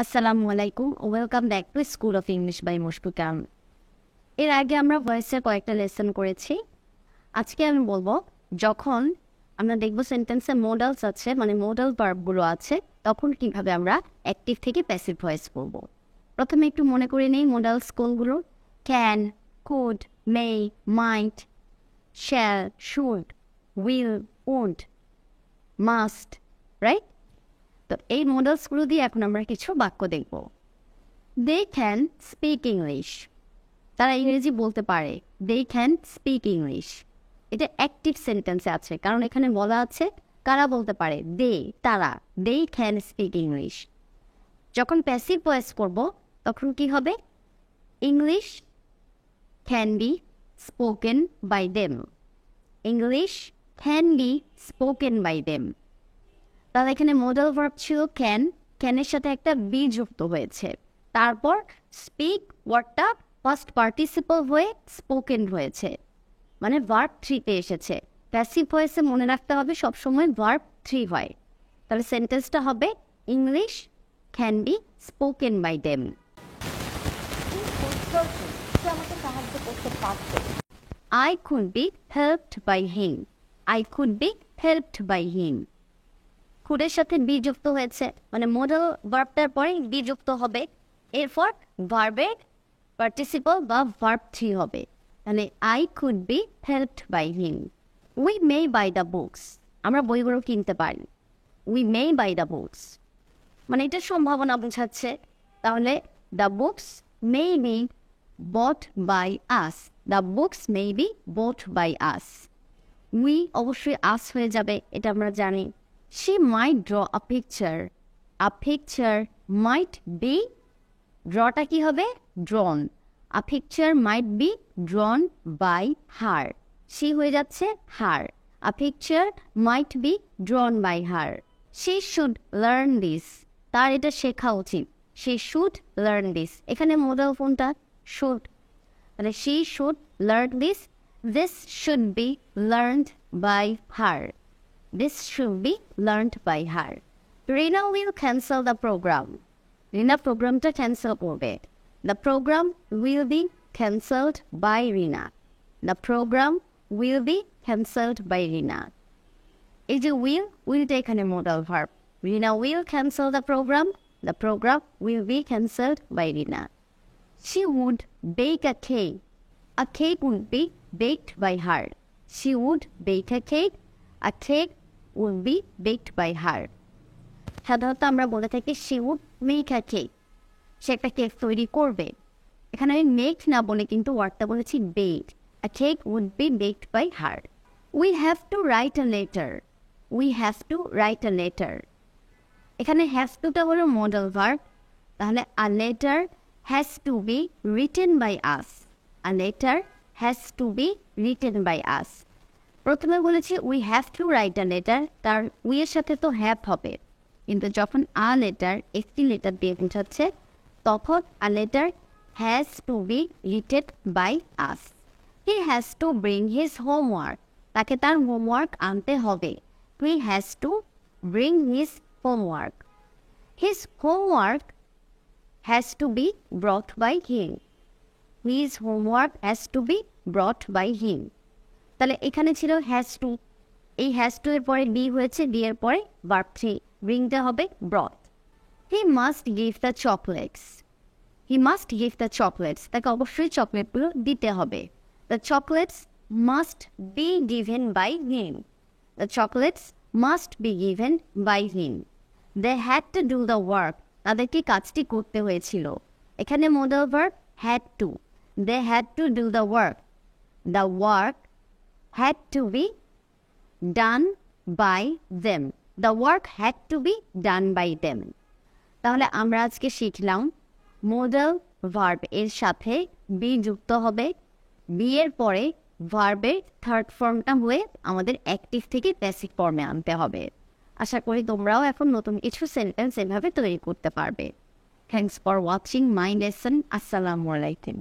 আসসালামু আলাইকুম, welcome back to school of English by Mushfika. এর আগে আমরা ভয়েসের কয়েকটা লেসন করেছি। আজকে আমি বলবো, যখন আমরা দেখব সেন্টেন্সে মোডালস আছে, মানে মোডাল ভার্বগুলো আছে, তখন কিভাবে আমরা অ্যাক্টিভ থেকে প্যাসিভ ভয়েস করব। প্রথমে একটু মনে করে নেই মোডাল স্কুলগুলো: can, could, may, might, shall, should, will, would, must, right? তো এই মোডালসগুলো দিয়ে এখন আমরা কিছু বাক্য দেখব। দে ক্যান স্পিক ইংলিশ, তারা ইংরেজি বলতে পারে। দে ক্যান স্পিক ইংলিশ, এটা অ্যাক্টিভ সেন্টেন্সে আছে, কারণ এখানে বলা আছে কারা বলতে পারে, দে, তারা। They can speak English. যখন প্যাসিভ ভয়েস করব তখন কি হবে? English can be spoken by them. English can be spoken by them. তাহলে এখানে মোডাল ভার্ব ছিল ক্যান, ক্যানের সাথে একটা বি যুক্ত হয়েছে। তারপর স্পিক ওয়ার্ডটা ফার্স্ট পার্টিসিপল হয়ে স্পোকেন হয়েছে, মানে ভার্ব 3তে এসেছে। প্যাসিভ ভয়েসে মনে রাখতে হবে সবসময় ভার্ব 3 হয়। তাহলে সেন্টেন্সটা হবে English can be spoken by them. I could be helped by him. I could be helped by him. কুডের সাথে বি যুক্ত হয়েছে, মানে মোডাল ভার্বটার পরে বি যুক্ত হবে, এরপর ভার্বের পার্টিসিপল বা ভার্ব 3 হবে। মানে I could be helped by him. We may buy the books, আমরা বইগুলো কিনতে পারি। We may buy the books, মানে এটা সম্ভাবনা বোঝাচ্ছে। তাহলে the books may be bought by us. The books may be bought by us. We অবশ্যই আস হয়ে যাবে, এটা আমরা জানি। She might draw a picture. A picture might be, drawটা কি হবে? Drawn. A picture might be drawn by her. She হয়ে যাচ্ছে her. A picture might be drawn by her. She should learn this. তার এটা শেখা উচিত। She should learn this. এখানে modal ফোনটা should, মানে she should learn this. This should be learned by her. This should be learned by her. Rina will cancel the program. Rina programটা cancel করবে. The program will be cancelled by Rina. The program will be cancelled by Rina. এই যে willটা এখানে modal verb. Rina will cancel the program. The program will be cancelled by Rina. She would bake a cake. A cake would be baked by her. She would bake a cake. A cake would be baked by her. সাধারণত আমরা বলে থাকি she would make a cake. সে একটা cake তৈরি করবে। এখানে আমি make না বলে কিন্তু ওয়ার্ডটা বলেছি bake. A cake would be baked by her. We have to write a letter. We have to write a letter. এখানে have to টা হলো modal verb। তাহলে a letter has to be written by us. A letter has to be written by us. প্রথমে বলেছি we have to write a letter, তার we এর সাথে তো হ্যাভ হবে, কিন্তু যখন আ লেটার একটি লেটার দিয়ে বোঝাচ্ছে তখন a letter has to be written by us. He has to bring his homework, তাকে তার হোমওয়ার্ক আনতে হবে। He has to bring his homework. His homework has to be brought by him. His homework has to be brought by him. তাহলে এখানে ছিল has to, এই has to এর পরে বি হয়েছে, বি এর পরে ভার্ব 3, ব্রিংটা হবে brought. He must give the chocolates. He must give the chocolates, তাকে অবশ্যই চকলেটগুলো দিতে হবে। The chocolates must be given by him. The chocolates must be given by him. They had to do the work, তাদেরকে কাজটি করতে হয়েছিল। এখানে modal verb had to. They had to do the work. The work had to be done by them. The work had to be done by them. তাহলে আমরা আজকে শিখলাম modal verb এর সাথে বি যুক্ত হবে, বি এর পরে ভার্বের থার্ড ফর্মটা হয়ে আমাদের অ্যাক্টিভ থেকে প্যাসিভ ফর্মে আনতে হবে। আশা করি তোমরাও এখন নতুন কিছু সেন্টেন্স এভাবে তৈরি করতে পারবে। Thanks for watching my lesson. আসসালামু আলাইকুম।